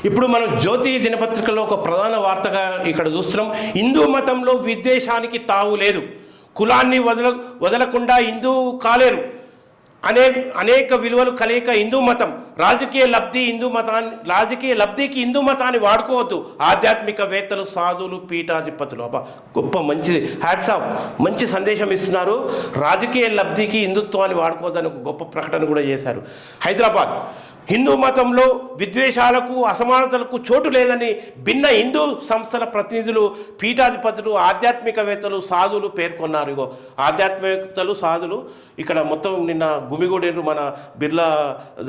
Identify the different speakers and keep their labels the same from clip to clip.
Speaker 1: ఇప్పుడు మనం జ్యోతి దినపత్రికలో ఒక ప్రధాన వార్తగా ఇక్కడ చూస్తున్నాం. హిందూ మతంలో విద్వేషానికి తావు లేదు, కులాన్ని వదలకుండా హిందూ కాలేరు, అనేక విలువలు కలియక హిందూ మతం, రాజకీయ లబ్ధికి హిందూ మతాన్ని వాడుకోవద్దు, ఆధ్యాత్మికవేత్తలు సాధువులు పీఠాధిపతులు. అబ్బా గొప్ప మంచి హ్యాట్స్ ఆఫ్, మంచి సందేశం ఇస్తున్నారు. రాజకీయ లబ్ధికి హిందుత్వాన్ని వాడుకోవద్దని ఒక గొప్ప ప్రకటన కూడా చేశారు. హైదరాబాద్ హిందూ మతంలో విద్వేషాలకు అసమానతలకు చోటు లేదని భిన్న హిందూ సంస్థల ప్రతినిధులు పీఠాధిపతులు ఆధ్యాత్మికవేత్తలు సాధువులు పేర్కొన్నారు. ఇగో ఆధ్యాత్మికవేత్తలు సాధువులు ఇక్కడ మొత్తం నిన్న గుమిగూడేరు మన బిర్లా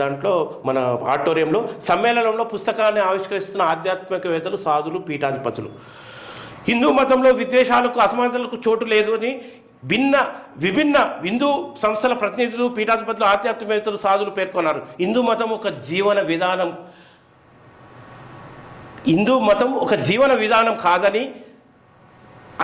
Speaker 1: దాంట్లో మన ఆడిటోరియంలో సమ్మేళనంలో పుస్తకాన్ని ఆవిష్కరిస్తున్న ఆధ్యాత్మికవేత్తలు సాధువులు పీఠాధిపతులు హిందూ మతంలో విద్వేషాలకు అసమానతలకు చోటు లేదు అని విభిన్న హిందూ సంస్థల ప్రతినిధులు పీఠాధిపతులు ఆధ్యాత్మికవేత్తలు సాధువులు పేర్కొన్నారు. హిందూ మతం ఒక జీవన విధానం కాదని,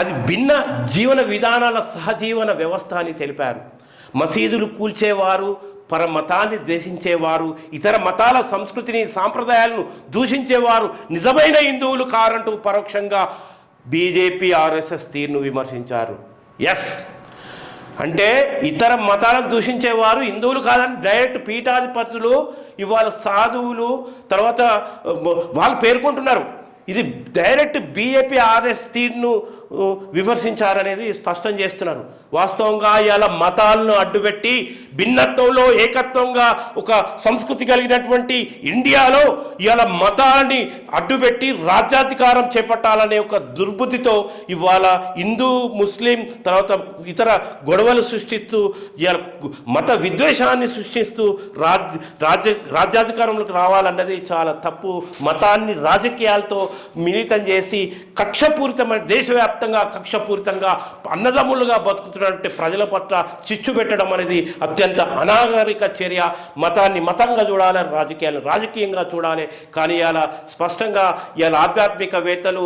Speaker 1: అది భిన్న జీవన విధానాల సహజీవన వ్యవస్థ అని తెలిపారు. మసీదులు కూల్చేవారు, పరమతాన్ని ద్వేషించేవారు, ఇతర మతాల సంస్కృతిని సాంప్రదాయాలను దూషించేవారు నిజమైన హిందువులు కారంటూ పరోక్షంగా బీజేపీ ఆర్ఎస్ఎస్ తీరును విమర్శించారు. ఎస్ అంటే ఇతర మతాలను దూషించేవారు హిందువులు కాదని డైరెక్ట్ పీఠాధిపతులు ఇవాళ సాధువులు తర్వాత వాళ్ళు పేర్కొంటున్నారు. ఇది డైరెక్ట్ బీజేపీ ఆర్ఎస్ తీరును విమర్శించారనేది స్పష్టం చేస్తున్నారు. వాస్తవంగా ఇలా మతాలను అడ్డుపెట్టి భిన్నత్వంలో ఏకత్వంగా ఒక సంస్కృతి కలిగినటువంటి ఇండియాలో ఇవాళ మతాన్ని అడ్డుపెట్టి రాజ్యాధికారం చేపట్టాలనే ఒక దుర్బుద్ధితో ఇవాళ హిందూ ముస్లిం తర్వాత ఇతర గొడవలు సృష్టిస్తూ ఇవాళ మత విద్వేషాన్ని సృష్టిస్తూ రాజ్యాధికారంలోకి రావాలన్నది చాలా తప్పు. మతాన్ని రాజకీయాలతో మిళితం చేసి కక్షపూరితమైన దేశవ్యాప్తంగా కక్షపూరితంగా అన్నదమ్ములుగా బతుకుతున్నటువంటి ప్రజల పట్ల చిచ్చు పెట్టడం అనేది అత్యంత అనాగరిక చర్య. మతాన్ని మతంగా చూడాలి, రాజకీయాలను రాజకీయంగా చూడాలి. కానీ ఇలా స్పష్టంగా ఇలా ఆధ్యాత్మికవేత్తలు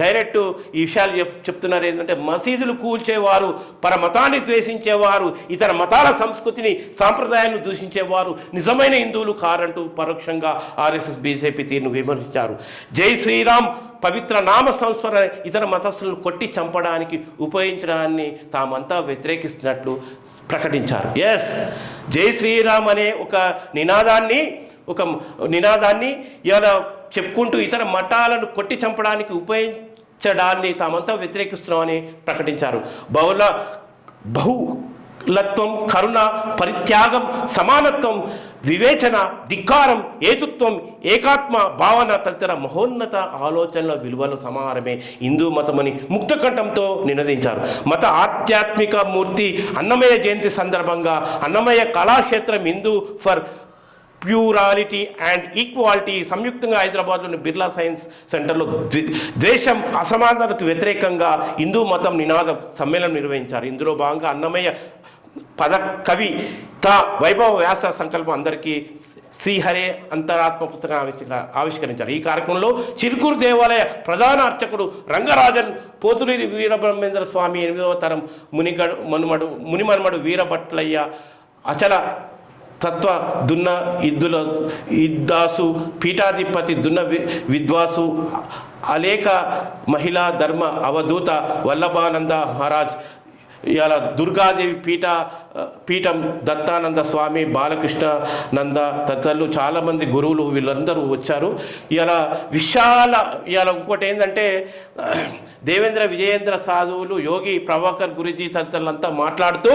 Speaker 1: డైరెక్ట్ ఈ విషయాలు చెప్తున్నారు. ఏంటంటే మసీదులు కూల్చేవారు, పరమతాన్ని ద్వేషించేవారు, ఇతర మతాల సంస్కృతిని సాంప్రదాయాన్ని దూషించేవారు నిజమైన హిందువులు కారంటూ పరోక్షంగా ఆర్ఎస్ఎస్ బీజేపీ తీరును విమర్శించారు. జై శ్రీరామ్ పవిత్ర నామ సంస్మరణ ఇతర మతస్థులను కొట్టి చంపడానికి ఉపయోగించడాన్ని తామంతా వ్యతిరేకిస్తున్నట్లు ప్రకటించారు. ఎస్, జై శ్రీరామ్ అనే ఒక నినాదాన్ని ఇలా చెప్పుకుంటూ ఇతర మతాలను కొట్టి చంపడానికి ఉపయోగించడాన్ని తామంతా వ్యతిరేకిస్తున్నామని ప్రకటించారు. బహుళత్వం, కరుణ, పరిత్యాగం, సమానత్వం, వివేచన, ధిక్కారం, ఏతుత్వం, ఏకాత్మ భావన తదితర మహోన్నత ఆలోచనల విలువల సమాహారమే హిందూ మతమని ముక్తకంఠంతో నినదించారు. మత ఆధ్యాత్మిక మూర్తి అన్నమయ్య జయంతి సందర్భంగా Annamayya Kalakshetram Hindu for plurality and equality సంయుక్తంగా హైదరాబాద్లోని బిర్లా సైన్స్ సెంటర్లో ద్వేషం, అసమానతలకు వ్యతిరేకంగా హిందూ మతం నినాదం సమ్మేళనం నిర్వహించారు. ఇందులో భాగంగా అన్నమయ్య పద కవి వైభవ వ్యాస సంకల్పం అందరికీ శ్రీహరే అంతరాత్మ పుస్తకాన్ని ఆవిష్కరించారు. ఈ కార్యక్రమంలో చిలుకూరు దేవాలయ ప్రధాన అర్చకుడు రంగరాజన్, పోతులూరి వీరబ్రహ్మేంద్ర స్వామి, 8వ తరం మునిమన్మడు వీరభట్లయ్య, అచల తత్వ దున్న ఇద్దాసు, పీఠాధిపతి దున్న విద్వాసు, అనేక మహిళా ధర్మ అవధూత వల్లభానంద మహారాజ్, ఇవాళ దుర్గాదేవి పీఠం దత్తానంద స్వామి, బాలకృష్ణానంద తదితరులు చాలామంది గురువులు వీళ్ళందరూ వచ్చారు. ఇవాళ ఇంకోటి ఏంటంటే దేవేంద్ర విజయేంద్ర సాధువులు, యోగి ప్రభాకర్ గురూజీ తదితరులంతా మాట్లాడుతూ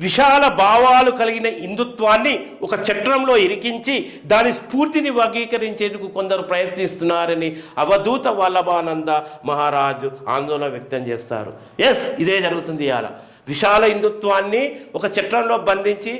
Speaker 1: విశాల భావాలు కలిగిన హిందుత్వాన్ని ఒక చట్రంలో ఇరికించి దాని స్ఫూర్తిని వర్గీకరించేందుకు కొందరు ప్రయత్నిస్తున్నారని అవధూత వల్లభానంద మహారాజు ఆందోళన వ్యక్తం చేస్తారు. ఎస్, ఇదే జరుగుతుంది. ఇవాళ విశాల హిందుత్వాన్ని ఒక చట్రంలో బంధించి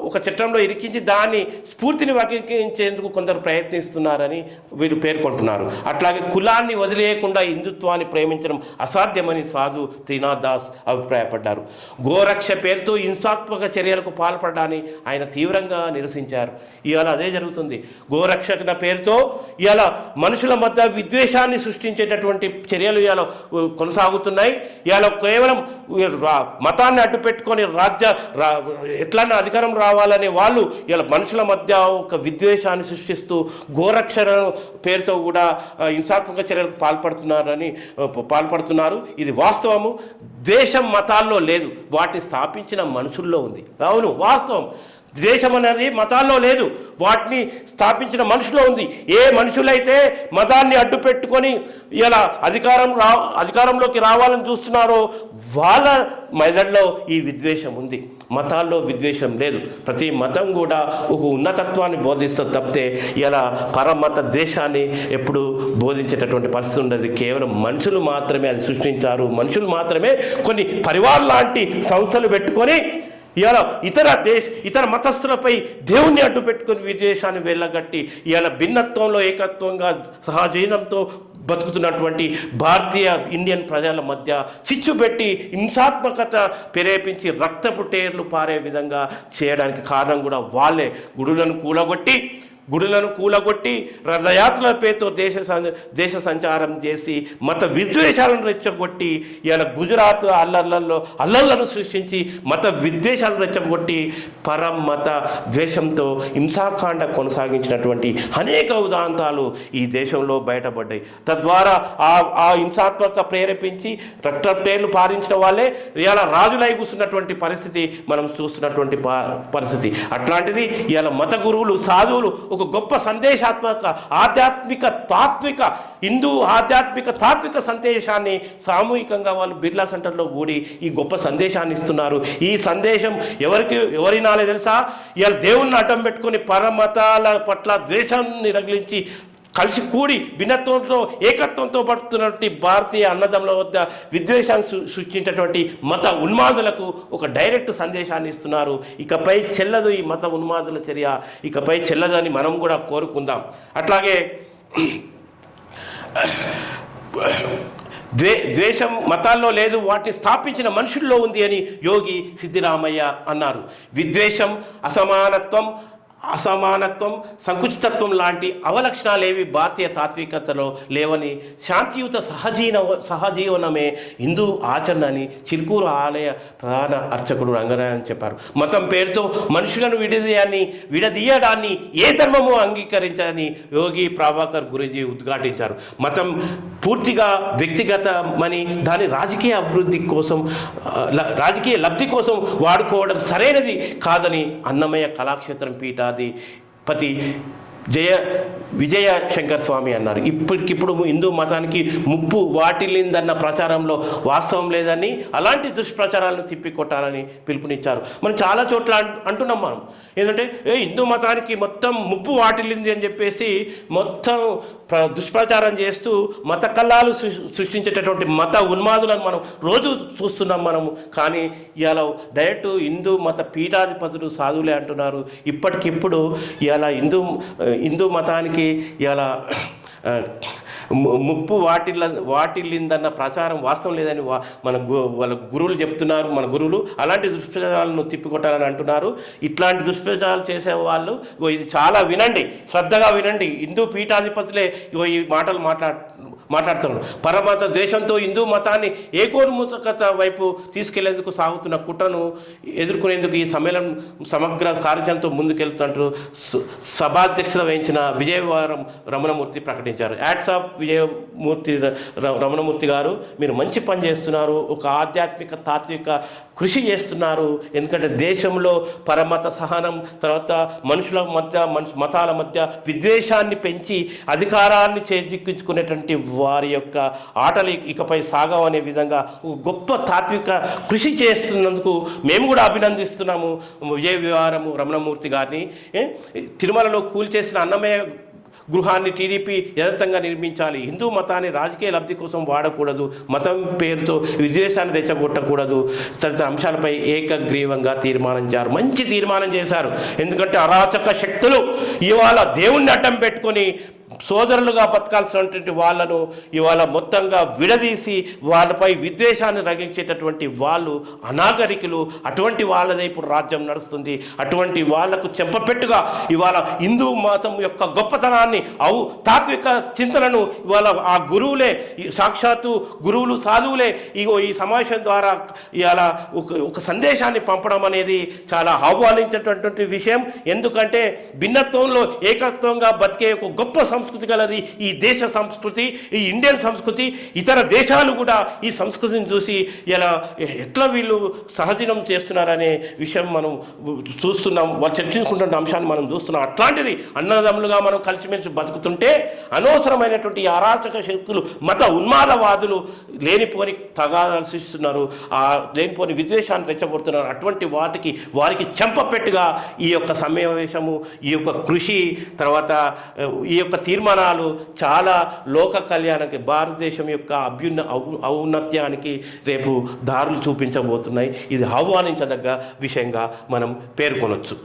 Speaker 1: ఒక చట్రంలో ఇరికించి దాన్ని స్ఫూర్తిని వర్గీకరించేందుకు కొందరు ప్రయత్నిస్తున్నారని వీరు పేర్కొంటున్నారు. అట్లాగే కులాన్ని వదిలేయకుండా హిందుత్వాన్ని ప్రేమించడం అసాధ్యమని సాధు త్రినాథ్ దాస్ అభిప్రాయపడ్డారు. గోరక్ష పేరుతో హింసాత్మక చర్యలకు పాల్పడడాన్ని ఆయన తీవ్రంగా నిరసించారు. ఇవాళ అదే జరుగుతుంది. గోరక్షణ పేరుతో ఇవాళ మనుషుల మధ్య విద్వేషాన్ని సృష్టించేటటువంటి చర్యలు ఇవాళ కొనసాగుతున్నాయి. ఇవాళ కేవలం మతాన్ని అడ్డు పెట్టుకొని ఎట్లన్నా అధికారం రావాలనే వాళ్ళు ఇలా మనుషుల మధ్య ఒక విద్వేషాన్ని సృష్టిస్తూ గోరక్షణ పేరుతో కూడా హింసాత్మక చర్యలకు పాల్పడుతున్నారు. ఇది వాస్తవము. దేశం మతాల్లో లేదు, వాటిని స్థాపించిన మనుషుల్లో ఉంది. అవును, వాస్తవం. దేశం అనేది మతాల్లో లేదు, వాటిని స్థాపించిన మనుషులో ఉంది. ఏ మనుషులైతే మతాన్ని అడ్డు పెట్టుకొని ఇలా అధికారంలోకి రావాలని చూస్తున్నారో వాళ్ళ మెదడులో ఈ విద్వేషం ఉంది. మతాల్లో విద్వేషం లేదు. ప్రతి మతం కూడా ఒక ఉన్నతత్వాన్ని బోధిస్తూ తప్పితే ఇలా పరమత ద్వేషాన్ని ఎప్పుడు బోధించేటటువంటి పరిస్థితి ఉండదు. కేవలం మనుషులు మాత్రమే అది సృష్టించారు. మనుషులు మాత్రమే కొన్ని పరివార్ లాంటి సంస్థలు పెట్టుకొని ఇవాళ ఇతర మతస్థులపై దేవుణ్ణి అడ్డు పెట్టుకుని విద్వేషాన్ని వెళ్ళగట్టి ఇవాళ భిన్నత్వంలో ఏకత్వంగా సహజీవనంతో బతుకుతున్నటువంటి భారతీయ ఇండియన్ ప్రజల మధ్య చిచ్చు పెట్టి హింసాత్మకత ప్రేరేపించి రక్తపు టేర్లు పారే విధంగా చేయడానికి కారణం కూడా వాళ్ళే. గుడులను కూలగొట్టి రథయాత్రల పేరుతో దేశ సంచారం చేసి మత విద్వేషాలను రెచ్చగొట్టి ఇలా గుజరాత్ అల్లర్లను సృష్టించి మత విద్వేషాలను రెచ్చగొట్టి మత ద్వేషంతో హింసాకాండ కొనసాగించినటువంటి అనేక ఉదాంతాలు ఈ దేశంలో బయటపడ్డాయి. తద్వారా ఆ హింసాత్మక ప్రేరేపించి రక్తపేర్లు పారించిన వాళ్ళే ఇలా రాజులై కూర్చున్నటువంటి పరిస్థితి మనం చూస్తున్నటువంటి పరిస్థితి. అట్లాంటిది ఇలా మత గురువులు సాధువులు ఒక గొప్ప సందేశాత్మక హిందూ ఆధ్యాత్మిక తాత్విక సందేశాన్ని సామూహికంగా వాళ్ళు బిర్లా సెంటర్లో కూడి ఈ గొప్ప సందేశాన్ని ఇస్తున్నారు. ఈ సందేశం ఎవరినాలే తెలుసా? ఇవాళ దేవుణ్ణి అడ్డం పెట్టుకొని పరమతాల పట్ల ద్వేషాన్ని రగిలించి కలిసి కూడి భిన్నత్వంతో ఏకత్వంతో పడుతున్నటువంటి భారతీయ అన్నదమ్ముల వద్ద విద్వేషాన్ని సృష్టించేటువంటి మత ఉన్మాదులకు ఒక డైరెక్ట్ సందేశాన్ని ఇస్తున్నారు. ఇకపై చెల్లదు ఈ మత ఉన్మాదుల చర్య, ఇకపై చెల్లదని మనం కూడా కోరుకుందాం. అట్లాగే ద్వేషం మతాల్లో లేదు, వాటిని స్థాపించిన మనుషుల్లో ఉంది అని యోగి సిద్ధిరామయ్య అన్నారు. విద్వేషం, అసమానత్వం, సంకుచితత్వం లాంటి అవలక్షణాలేవి భారతీయ తాత్వికతలో లేవని, శాంతియుత సహజీవనమే హిందూ ఆచరణ అని చిలుకూరు ఆలయ ప్రధాన అర్చకుడు రంగనాయన్ చెప్పారు. మతం పేరుతో మనుషులను విడదీయడాన్ని ఏ ధర్మము అంగీకరించాలని యోగి ప్రభాకర్ గురూజీ ఉద్ఘాటించారు. మతం పూర్తిగా వ్యక్తిగతమని, దాని రాజకీయ లబ్ధి కోసం వాడుకోవడం సరైనది కాదని అన్నమయ్య కళాక్షేత్రం పీఠాధిపతి విజయ శంకర్ స్వామి అన్నారు. ఇప్పటికిప్పుడు హిందూ మతానికి ముప్పు వాటిల్లిందన్న ప్రచారంలో వాస్తవం లేదని, అలాంటి దుష్ప్రచారాలను తిప్పికొట్టాలని పిలుపునిచ్చారు. మనం చాలా చోట్ల అంటున్నాం. మనం ఏంటంటే హిందూ మతానికి మొత్తం ముప్పు వాటిల్లింది అని చెప్పేసి మొత్తం దుష్ప్రచారం చేస్తూ మత కల్లాలు సృష్టించేటటువంటి మత ఉన్మాదులను మనం రోజు చూస్తున్నాం మనము. కానీ ఇవాళ డైరెక్ట్ హిందూ మత పీఠాధిపతులు సాధువులే అంటున్నారు. ఇప్పటికిప్పుడు ఇవాళ హిందూ మతానికి ఇలా ముప్పు వాటిల్లిందన్న ప్రచారం వాస్తవం లేదని వాళ్ళ గురువులు చెప్తున్నారు. మన గురువులు అలాంటి దుష్ప్రచారాలను తిప్పికొట్టాలని అంటున్నారు. ఇట్లాంటి దుష్ప్రచారాలు చేసే వాళ్ళు ఇది చాలా వినండి, శ్రద్ధగా వినండి. హిందూ పీఠాధిపతులే ఈ మాటలు మాట్లాడుతున్నారు. పరమత ద్వేషంతో హిందూ మతాన్ని ఏకోన్ముఖత వైపు తీసుకెళ్లేందుకు సాగుతున్న కుట్రను ఎదుర్కొనేందుకు ఈ సమ్మేళనం సమగ్ర కార్యాచరణతో ముందుకెళ్తున్నట్టు సభాధ్యక్షత వహించిన విజయవారం రమణమూర్తి ప్రకటించారు. యాడ్స్ ఆఫ్ రమణమూర్తి గారు, మీరు మంచి పని చేస్తున్నారు, ఒక ఆధ్యాత్మిక తాత్విక కృషి చేస్తున్నారు. ఎందుకంటే దేశంలో పరమత సహనం, తర్వాత మతాల మధ్య విద్వేషాన్ని పెంచి అధికారాన్ని చేజిక్కించుకునేటువంటి వారి యొక్క ఆటలు ఇకపై సాగవనే విధంగా గొప్ప తాత్విక కృషి చేస్తున్నందుకు మేము కూడా అభినందిస్తున్నాము విజయవారము రమణమూర్తి గారిని. తిరుమలలో కూల్చేసిన అన్నమయ్య గృహాన్ని టీడీపీ యథార్థంగా నిర్మించాలి. హిందూ మతాన్ని రాజకీయ లబ్ధి కోసం వాడకూడదు, మతం పేరుతో విద్వేషాన్ని రెచ్చగొట్టకూడదు తదితర అంశాలపై ఏకగ్రీవంగా తీర్మానించారు. మంచి తీర్మానం చేశారు. ఎందుకంటే అరాచక శక్తులు ఇవాళ దేవుణ్ణి అడ్డం పెట్టుకొని సోదరులుగా బతకాల్సినటువంటి వాళ్ళను ఇవాళ మొత్తంగా విడదీసి వాళ్ళపై విద్వేషాన్ని రగించేటటువంటి వాళ్ళు అనాగరికులు. అటువంటి వాళ్ళదే ఇప్పుడు రాజ్యం నడుస్తుంది. అటువంటి వాళ్లకు చెంపపెట్టుగా ఇవాళ హిందూ మతం యొక్క గొప్పతనాన్ని తత్వాన్ని తాత్విక చింతనను ఇవాళ ఆ గురువులే సాక్షాత్తు గురువులు సాధువులే ఈ సమావేశం ద్వారా ఇవాళ ఒక సందేశాన్ని పంపడం అనేది చాలా ఆహ్వానించేటటువంటి విషయం. ఎందుకంటే భిన్నత్వంలో ఏకత్వంగా బతికే ఒక గొప్ప సంస్కృతి కలది ఈ దేశ సంస్కృతి, ఈ ఇండియన్ సంస్కృతి. ఇతర దేశాలు కూడా ఈ సంస్కృతిని చూసి ఇలా ఎట్లా వీళ్ళు సహజీవనం చేస్తున్నారనే విషయం మనం చూస్తున్నాం, వాళ్ళు చర్చించుకుంటున్న అంశాన్ని మనం చూస్తున్నాం. అట్లాంటిది అన్నదమ్ములుగా మనం కలిసిమెలిసి బతుకుతుంటే అనవసరమైనటువంటి ఈ అరాచక శక్తులు, మత ఉన్మాదవాదులు లేనిపోని తగాదాలు సృష్టిస్తున్నారు, ఆ లేనిపోని విద్వేషాన్ని రెచ్చగొడుతున్నారు. అటువంటి వారికి చెంపపెట్టుగా ఈ యొక్క సమావేశము, ఈ యొక్క కృషి, తర్వాత ఈ యొక్క తీర్మానాలు చాలా లోక కళ్యాణానికి, భారతదేశం యొక్క ఔన్నత్యానికి రేపు దారులు చూపించబోతున్నాయి. ఇది ఆహ్వానించదగ్గ విషయంగా మనం పేర్కొనవచ్చు.